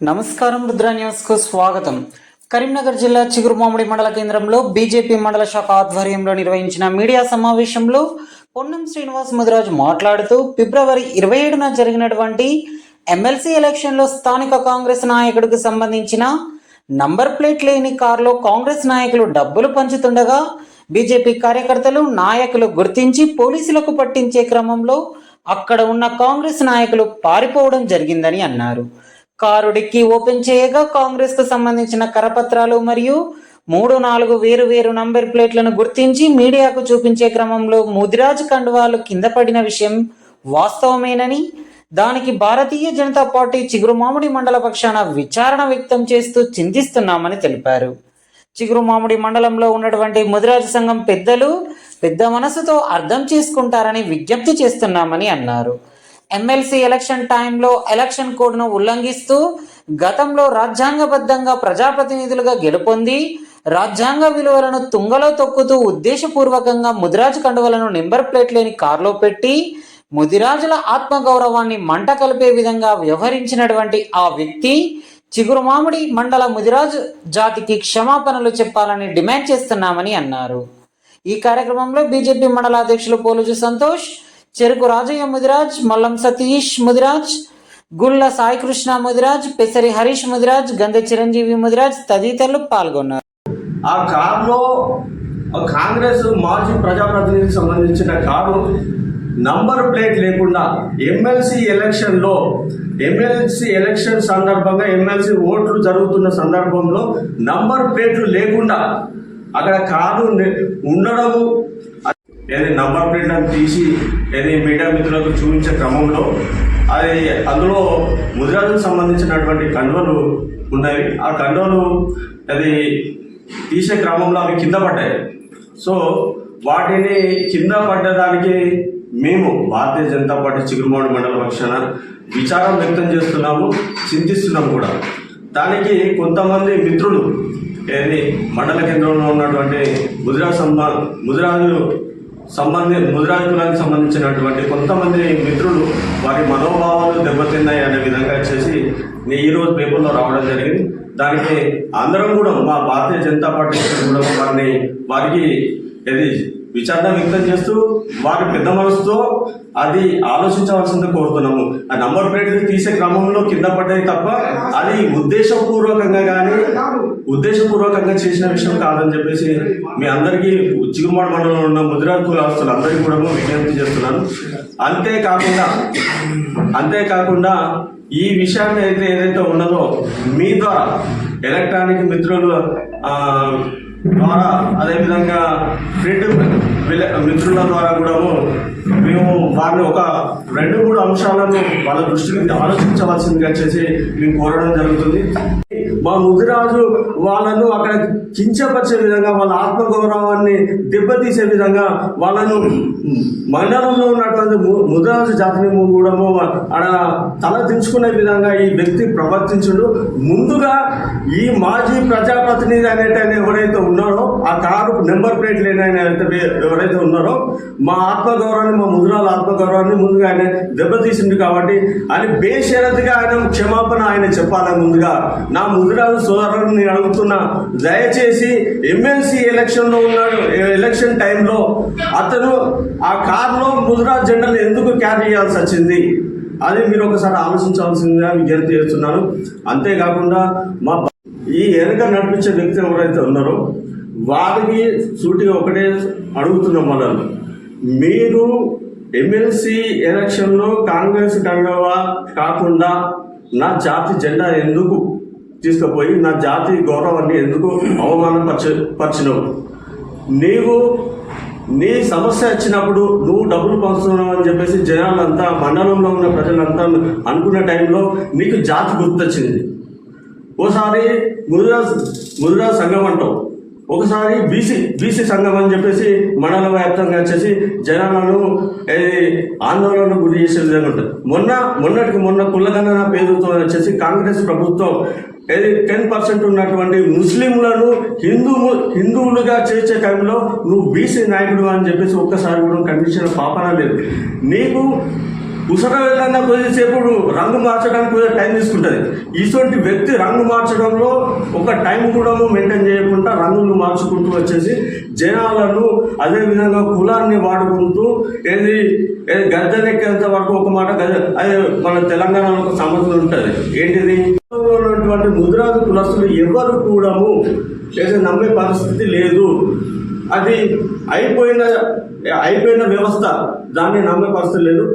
నమస్కారం, రుద్ర న్యూస్ కు స్వాగతం. కరీంనగర్ జిల్లా చిగురుమామిడి మండల కేంద్రంలో బీజేపీ మండల శాఖ ఆధ్వర్యంలో నిర్వహించిన మీడియా సమావేశంలో పొన్నం శ్రీనివాస్ ముదిరాజు మాట్లాడుతూ ఫిబ్రవరి 27న జరిగినటువంటి ఎమ్మెల్సీ ఎలక్షన్లో స్థానిక కాంగ్రెస్ నాయకుడికి సంబంధించిన నంబర్ ప్లేట్ లేని కారులో కాంగ్రెస్ నాయకులు డబ్బులు పంచుతుండగా బీజేపీ కార్యకర్తలు నాయకులు గుర్తించి పోలీసులకు పట్టించే క్రమంలో అక్కడ ఉన్న కాంగ్రెస్ నాయకులు పారిపోవడం జరిగిందని అన్నారు. కారు డిక్కీ ఓపెన్ చేయగా కాంగ్రెస్ కు సంబంధించిన కరపత్రాలు మరియు 3-4 వేరు నంబర్ ప్లేట్లను గుర్తించి మీడియాకు చూపించే క్రమంలో ముదిరాజ్ కండువాలు కింద పడిన విషయం వాస్తవమేనని, దానికి భారతీయ జనతా పార్టీ చిగురుమామిడి మండల పక్షాన విచారణ వ్యక్తం చేస్తూ చింతిస్తున్నామని తెలిపారు. చిగురుమామిడి మండలంలో ఉన్నటువంటి ముదిరాజ్ సంఘం పెద్దలు పెద్ద మనసుతో అర్థం చేసుకుంటారని విజ్ఞప్తి చేస్తున్నామని అన్నారు. ఎమ్మెల్సీ ఎలక్షన్ టైంలో ఎలక్షన్ కోడ్ను ఉల్లంఘిస్తూ గతంలో రాజ్యాంగబద్ధంగా ప్రజాప్రతినిధులుగా గెలుపొంది రాజ్యాంగ విలువలను తుంగలో తొక్కుతూ ఉద్దేశపూర్వకంగా ముదిరాజు కండువలను నెంబర్ ప్లేట్ లేని కారులో పెట్టి ముదిరాజుల ఆత్మగౌరవాన్ని మంట కలిపే విధంగా వ్యవహరించినటువంటి ఆ వ్యక్తి చిగురుమామిడి మండల ముదిరాజు జాతికి క్షమాపణలు చెప్పాలని డిమాండ్ చేస్తున్నామని అన్నారు. ఈ కార్యక్రమంలో బీజేపీ మండల అధ్యక్షులు పోలుజు సంతోష్, చెరుకు రాజయ్య ముదిరాజ్, మల్లం సతీష్ ముదిరాజ్, గుళ్ళ సాయికృష్ణ ముదిరాజ్, పెసరి హరీష్ ముదిరాజ్, గంధ చిరంజీవి ముదిరాజ్ తదితరులు పాల్గొన్నారు. ఆ కారులో కాంగ్రెస్ మాజీ ప్రజాప్రతినిధికి సంబంధించిన కారు నంబర్ ప్లేట్ లేకుండా ఎమ్మెల్సీ ఎలక్షన్ సందర్భంగా ఎమ్మెల్సీ ఓట్లు జరుగుతున్న సందర్భంలో నంబర్ ప్లేట్లు లేకుండా అక్కడ కారు ఉండడము, ఏది నంబర్ ప్లేట్లను తీసి ఏది మీడియా మిత్రులకు చూపించే క్రమంలో అందులో ముదిరాజుకు సంబంధించినటువంటి కండువలు ఉన్నాయి. ఆ కండువలు అది తీసే క్రమంలో అవి కింద పడ్డాయి. సో వాటిని కింద పడ్డదానికి మేము భారతీయ జనతా పార్టీ చిగురుమామిడి మండల పక్షాన విచారం వ్యక్తం చేస్తున్నాము, చింతిస్తున్నాము కూడా. దానికి కొంతమంది మిత్రులు ఏది మండల కేంద్రంలో ఉన్నటువంటి ముదిరాజు కులానికి సంబంధించినటువంటి కొంతమంది మిత్రులు వారి మనోభావాలు దెబ్బతిన్నాయి అనే విధంగా చేసి ఈరోజు పేపర్లో రావడం జరిగింది. దానికి అందరం కూడా మా భారతీయ జనతా పార్టీ కూడా వారికి ఇది విచారణ వ్యక్తం చేస్తూ వారి పెద్ద మనసుతో అది ఆలోచించవలసింది కోరుతున్నాము. ఆ నంబర్ ప్లేట్లు తీసే క్రమంలో కింద పడ్డాయి తప్ప అది ఉద్దేశపూర్వకంగా చేసిన విషయం కాదని చెప్పేసి మీ అందరికీ చిగురుమామిడి మండలంలో ఉన్న ముదిరాజ్ కులస్తులు అందరికీ కూడా విజ్ఞప్తి చేస్తున్నాను. అంతేకాకుండా ఈ విషయాన్ని ఏదైతే ఉన్నదో మీ ద్వారా ఎలక్ట్రానిక్ మిత్రులు ద్వారా అదేవిధంగా ప్రింట్ మిత్రుల ద్వారా కూడా మేము వారిని ఒక 2-3 అంశాలను వాళ్ళ దృష్టికి ఆలోచించవలసిందిగా చేసి మేము కోరడం జరుగుతుంది. మా ముదిరాజు వాళ్ళను అక్కడ కించపరిచే విధంగా, వాళ్ళ ఆత్మగౌరవాన్ని దెబ్బతీసే విధంగా, వాళ్ళను మండలంలో ఉన్నటువంటి ముదిరాజు జాతిని కూడా అక్కడ తల దించుకునే విధంగా ఈ వ్యక్తి ప్రవర్తించుడు. ముందుగా ఈ మాజీ ప్రజాప్రతినిధి అనేటైనా ఎవరైతే ఉన్నారో, ఆ కారు నెంబర్ ప్లేట్ లేని ఎవరైతే ఉన్నారో, మా ఆత్మగౌరవాన్ని, మా ముదిరాజు ఆత్మగౌరవాన్ని ముందుగా ఆయన దెబ్బతీసిండు. కాబట్టి అని బేషరతుగా క్షమాపణ ఆయన చెప్పాలని ముందుగా నా ముదిరాజు సోదరులను నేను అడుగుతున్నా. దయచేసి ఎమ్మెల్సీ ఎలక్షన్లో ఉన్నాడు, ఎలక్షన్ టైంలో అతను ఆ కారులో ముదిరాజు జెండాలు ఎందుకు క్యారీ చేయాల్సి వచ్చింది అది మీరు ఒకసారి ఆలోచించాల్సిందిగా విజ్ఞప్తి చేస్తున్నాను. అంతేకాకుండా ఈ వెనుక నడిపించే వ్యక్తి ఎవరైతే ఉన్నారో వారికి సూటిగా ఒకటే అడుగుతున్నాం. మీరు ఎమ్మెల్సీ ఎలక్షన్లో కాంగ్రెస్ కండువా కాకుండా నా జాతి జెండా ఎందుకు తీసుకుపోయి నా జాతి గౌరవాన్ని ఎందుకు అవమానపరిచినవు? నీ సమస్య వచ్చినప్పుడు నువ్వు డబ్బులు పంచుతున్నావు అని చెప్పేసి జనాలంతా, మండలంలో ఉన్న ప్రజలంతా అనుకున్న టైంలో నీకు జాతి గుర్తొచ్చింది. ఓసారి ముదిరాజ్ సంఘం అంటావు, ఒకసారి బీసీ సంఘం అని చెప్పేసి మండల వ్యాప్తంగా వచ్చేసి జనాలను ఆందోళనకు గురి చేసే విధంగా ఉంటుంది. మొన్నటికి కులగణన పేరుతో వచ్చేసి కాంగ్రెస్ ప్రభుత్వం 10% ఉన్నటువంటి ముస్లింలను హిందువులుగా చేర్చే టైంలో నువ్వు బీసీ నాయకుడు అని చెప్పేసి ఒక్కసారి కూడా ఖండించిన పాపన లేదు. నీకు ఉసర వెళ్ళిన కొద్దిసేపు రంగు మార్చడానికి కొద్దిగా టైం తీసుకుంటుంది. ఇటువంటి వ్యక్తి రంగు మార్చడంలో ఒక టైం కూడా మెయింటైన్ చేయకుండా రంగులు మార్చుకుంటూ వచ్చేసి జనాలను అదేవిధంగా కులాన్ని వాడుకుంటూ ఏది గద్దెనెక్కేంత వరకు ఒక మాట అదే మన తెలంగాణలో ఒక సమస్య ఉంటుంది. ఏంటిది, ఉన్నటువంటి ముదిరాజు కులస్తులు ఎవరు కూడా ఏదో నమ్మే పరిస్థితి లేదు. అది అయిపోయిన వ్యవస్థ, దాన్ని నమ్మే పరిస్థితి లేదు.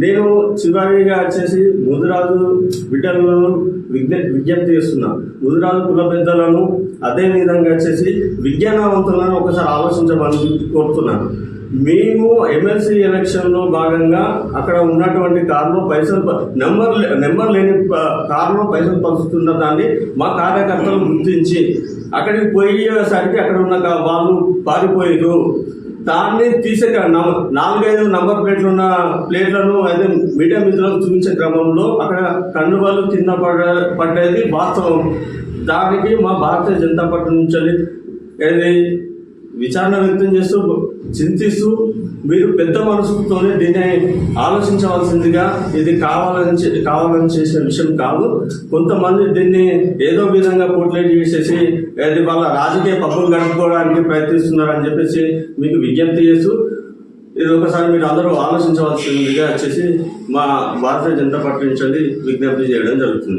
నేను చివరిగా వచ్చేసి ముదిరాజు బిడ్డలను విజ్ఞప్తి చేస్తున్నా, ముదిరాజు కుల పెద్దలను అదేవిధంగా వచ్చేసి విజ్ఞానవంతులను ఒకసారి ఆలోచించమని కోరుతున్నాను. మేము ఎమ్మెల్సీ ఎలక్షన్లో భాగంగా అక్కడ ఉన్నటువంటి కారులో పైసలు నెంబర్ లేని కారులో పైసలు పంచుతున్న దాన్ని మా కార్యకర్తలు గుర్తించి అక్కడికి పోయేసరికి అక్కడ ఉన్న వాళ్ళు పారిపోయారు. దాన్ని తీసే 4-5 నంబర్ ప్లేట్లున్న ప్లేట్లను అయితే మీడియా మిత్రులకు చూపించే క్రమంలో అక్కడ కండువాళ్ళు కింద పడ్డది వాస్తవం. దానికి మా భారతీయ జనతా పార్టీ నుంచి ఏది విచారణ వ్యక్తం చేస్తూ చింతిస్తూ మీరు పెద్ద మనసుతోనే దీన్ని ఆలోచించవలసిందిగా, ఇది కావాలని చేసిన విషయం కాదు. కొంతమంది దీన్ని ఏదో విధంగా పోర్ట్రేట్ చేసేసి అది వాళ్ళ రాజకీయ పబ్బులు గడుపుకోవడానికి ప్రయత్నిస్తున్నారని చెప్పేసి మీకు విజ్ఞప్తి చేస్తూ ఇది ఒకసారి మీరు అందరూ ఆలోచించవలసిందిగా వచ్చేసి మా భారతీయ జనతా పార్టీ నుంచి విజ్ఞప్తి చేయడం జరుగుతుంది.